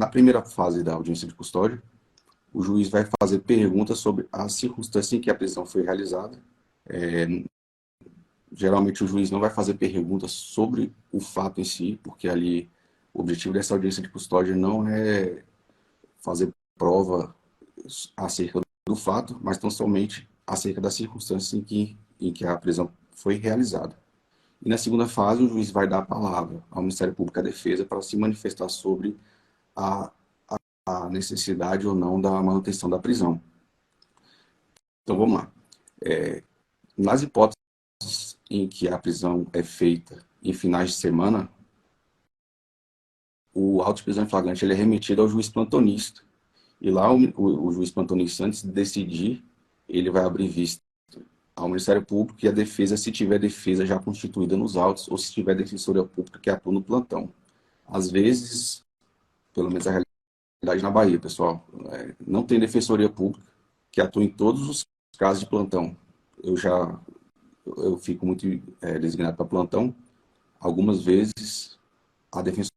Na primeira fase da audiência de custódia, o juiz vai fazer perguntas sobre a circunstância em que a prisão foi realizada. Geralmente o juiz não vai fazer perguntas sobre o fato em si, porque ali o objetivo dessa audiência de custódia não é fazer prova acerca do fato, mas tão somente acerca da circunstância em que a prisão foi realizada. E na segunda fase, o juiz vai dar a palavra ao Ministério Público e à Defesa para se manifestar sobre a, a necessidade ou não da manutenção da prisão. Então vamos lá. Nas hipóteses em que a prisão é feita em finais de semana, o auto de prisão em flagrante ele é remetido ao juiz plantonista. E lá o juiz plantonista, antes de decidir, ele vai abrir vista ao Ministério Público e à defesa, se tiver defesa já constituída nos autos, ou se tiver defensoria pública que atua no plantão. Às vezes, pelo menos a realidade na Bahia, pessoal, não tem defensoria pública que atua em todos os casos de plantão. Eu fico muito designado para plantão. Algumas vezes a defensoria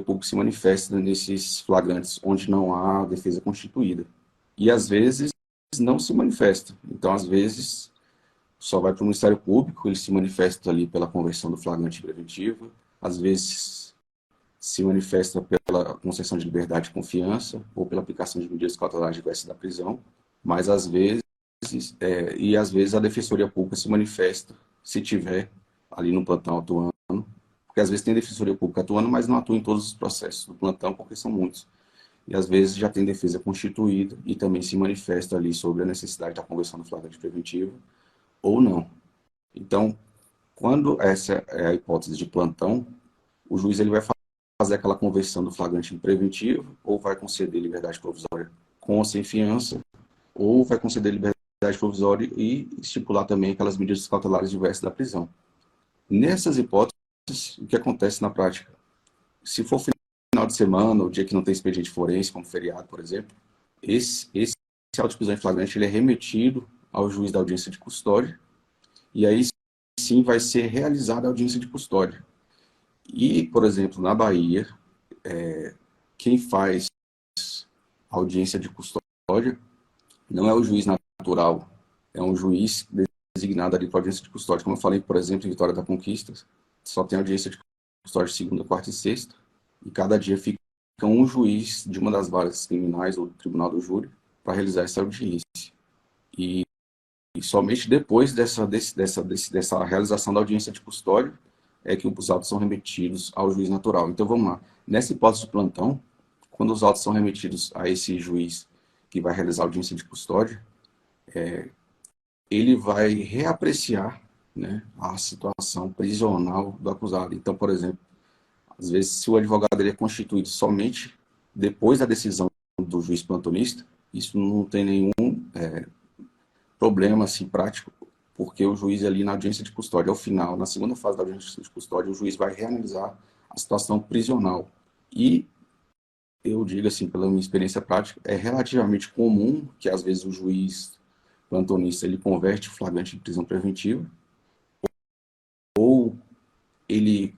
pública se manifesta nesses flagrantes onde não há defesa constituída. E às vezes não se manifesta. Então, às vezes, só vai para o Ministério Público, ele se manifesta ali pela conversão do flagrante preventivo, às vezes se manifesta pela concessão de liberdade e confiança, ou pela aplicação de medidas cautelares diversas da prisão, mas às vezes, às vezes a Defensoria Pública se manifesta, se tiver ali no plantão atuando, porque às vezes tem Defensoria Pública atuando, mas não atua em todos os processos do plantão, porque são muitos. E às vezes já tem defesa constituída e também se manifesta ali sobre a necessidade da conversão do flagrante preventivo, ou não. Então, quando essa é a hipótese de plantão, o juiz ele vai fazer aquela conversão do flagrante em preventivo, ou vai conceder liberdade provisória com ou sem fiança, ou vai conceder liberdade provisória e estipular também aquelas medidas cautelares diversas da prisão. Nessas hipóteses, o que acontece na prática? Se for final de semana, ou dia que não tem expediente forense, como feriado, por exemplo, esse auto de prisão em flagrante ele é remetido ao juiz da audiência de custódia, e aí sim vai ser realizada a audiência de custódia. E, por exemplo, na Bahia, quem faz audiência de custódia não é o juiz natural, é um juiz designado ali para audiência de custódia. Como eu falei, por exemplo, em Vitória da Conquista, só tem audiência de custódia segunda, quarta e sexta, e cada dia fica um juiz de uma das varas criminais ou do Tribunal do Júri para realizar essa audiência. E somente depois dessa realização da audiência de custódia é que os autos são remetidos ao juiz natural. Então, vamos lá. Nessa hipótese de plantão, quando os autos são remetidos a esse juiz que vai realizar a audiência de custódia, ele vai reapreciar, né, a situação prisional do acusado. Então, por exemplo, às vezes, se o advogado ele é constituído somente depois da decisão do juiz plantonista, isso não tem nenhum problema assim, prático, porque o juiz ali na audiência de custódia, ao final, na segunda fase da audiência de custódia, o juiz vai reanalisar a situação prisional. E eu digo assim, pela minha experiência prática, é relativamente comum que às vezes o juiz plantonista ele converte o flagrante em prisão preventiva, ou ele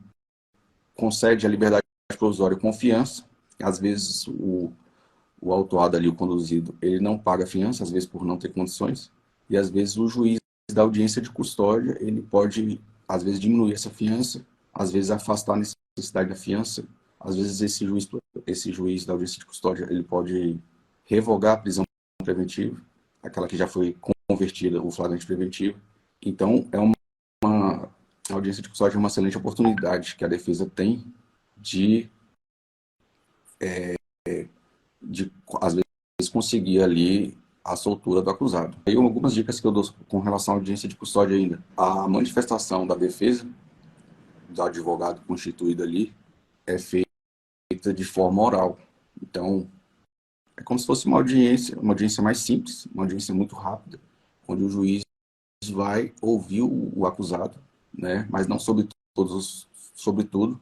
concede a liberdade provisória com fiança. Às vezes o autuado ali, o conduzido, ele não paga fiança, às vezes por não ter condições, e às vezes o juiz da audiência de custódia, ele pode, às vezes, diminuir essa fiança, às vezes afastar a necessidade da fiança, às vezes esse juiz da audiência de custódia, ele pode revogar a prisão preventiva, aquela que já foi convertida, o flagrante preventivo. Então, a audiência de custódia é uma excelente oportunidade que a defesa tem de às vezes, conseguir ali a soltura do acusado. Aí algumas dicas que eu dou com relação à audiência de custódia ainda. A manifestação da defesa, do advogado constituído ali, é feita de forma oral. Então, é como se fosse uma audiência mais simples, uma audiência muito rápida, onde o juiz vai ouvir o acusado, né, mas não sobre tudo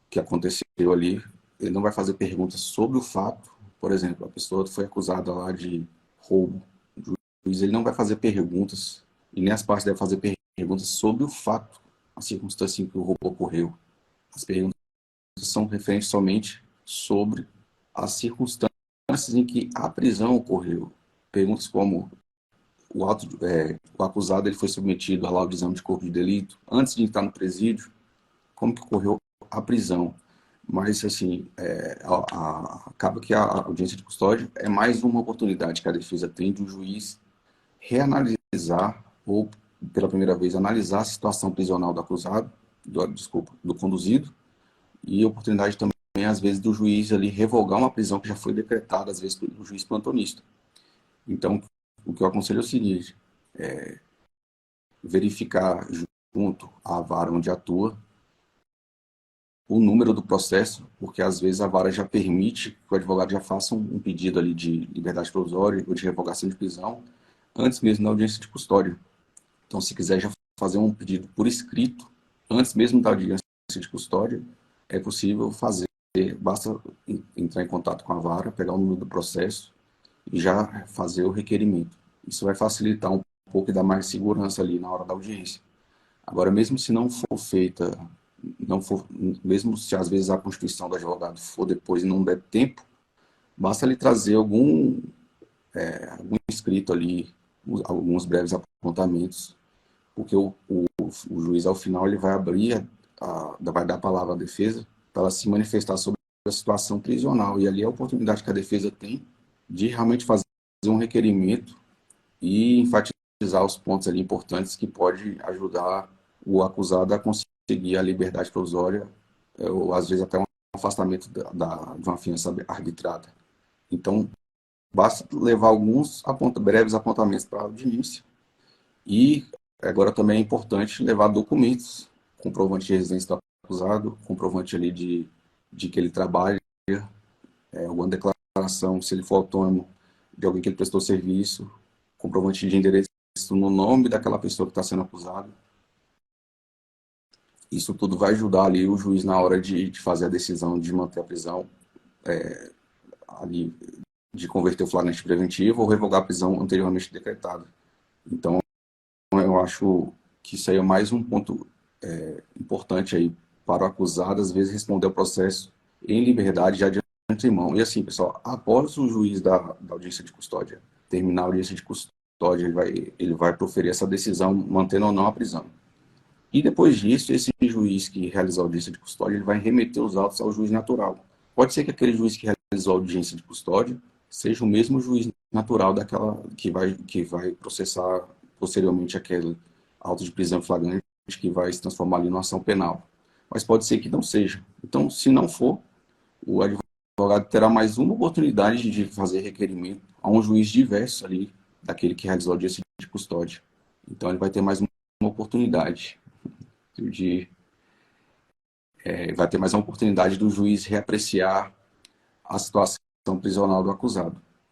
que aconteceu ali. Ele não vai fazer perguntas sobre o fato. Por exemplo, a pessoa foi acusada lá de roubo. O juiz ele não vai fazer perguntas, e nem as partes devem fazer perguntas sobre o fato, a circunstância em que o roubo ocorreu. As perguntas são referentes somente sobre as circunstâncias em que a prisão ocorreu. Perguntas como o acusado ele foi submetido à laudo de exame de corpo de delito antes de entrar no presídio, como que ocorreu a prisão. Mas, assim, acaba que a audiência de custódia é mais uma oportunidade que a defesa tem de o juiz reanalisar, ou, pela primeira vez, analisar a situação prisional do acusado, do conduzido, e oportunidade também, às vezes, do juiz ali revogar uma prisão que já foi decretada, às vezes, pelo juiz plantonista. Então, o que eu aconselho é o seguinte, verificar junto à vara onde atua o número do processo, porque às vezes a vara já permite que o advogado já faça um pedido ali de liberdade provisória ou de revogação de prisão antes mesmo da audiência de custódia. Então, se quiser já fazer um pedido por escrito, antes mesmo da audiência de custódia, é possível fazer. Basta entrar em contato com a vara, pegar o número do processo e já fazer o requerimento. Isso vai facilitar um pouco e dar mais segurança ali na hora da audiência. Agora, mesmo se não for feita, não for, mesmo se às vezes a constituição do advogado for depois e não der tempo, basta ele trazer algum escrito ali, alguns breves apontamentos, porque o juiz, ao final, ele vai abrir, vai dar a palavra à defesa para ela se manifestar sobre a situação prisional. E ali é a oportunidade que a defesa tem de realmente fazer um requerimento e enfatizar os pontos ali importantes que pode ajudar o acusado a conseguir a liberdade provisória, ou às vezes até um afastamento de uma fiança arbitrada. Então, basta levar alguns breves apontamentos para a audiência. E agora também é importante levar documentos, comprovante de residência do acusado, comprovante ali de que ele trabalha, alguma declaração, se ele for autônomo, de alguém que ele prestou serviço, comprovante de endereço no nome daquela pessoa que está sendo acusada. Isso tudo vai ajudar ali o juiz na hora de fazer a decisão de manter a prisão, ali, de converter o flagrante preventivo ou revogar a prisão anteriormente decretada. Então, eu acho que isso aí é mais um ponto importante aí para o acusado, às vezes, responder ao processo em liberdade já de antemão. E assim, pessoal, após o juiz da audiência de custódia terminar a audiência de custódia, ele vai proferir essa decisão, mantendo ou não a prisão. E depois disso, esse juiz que realizou a audiência de custódia, ele vai remeter os autos ao juiz natural. Pode ser que aquele juiz que realizou a audiência de custódia seja o mesmo juiz natural daquela que vai processar posteriormente aquele auto de prisão flagrante que vai se transformar ali numa ação penal. Mas pode ser que não seja. Então, se não for, o advogado terá mais uma oportunidade de fazer requerimento a um juiz diverso ali daquele que realizou a audiência de custódia. Então, ele vai ter mais uma oportunidade vai ter mais uma oportunidade do juiz reapreciar a situação prisional do acusado.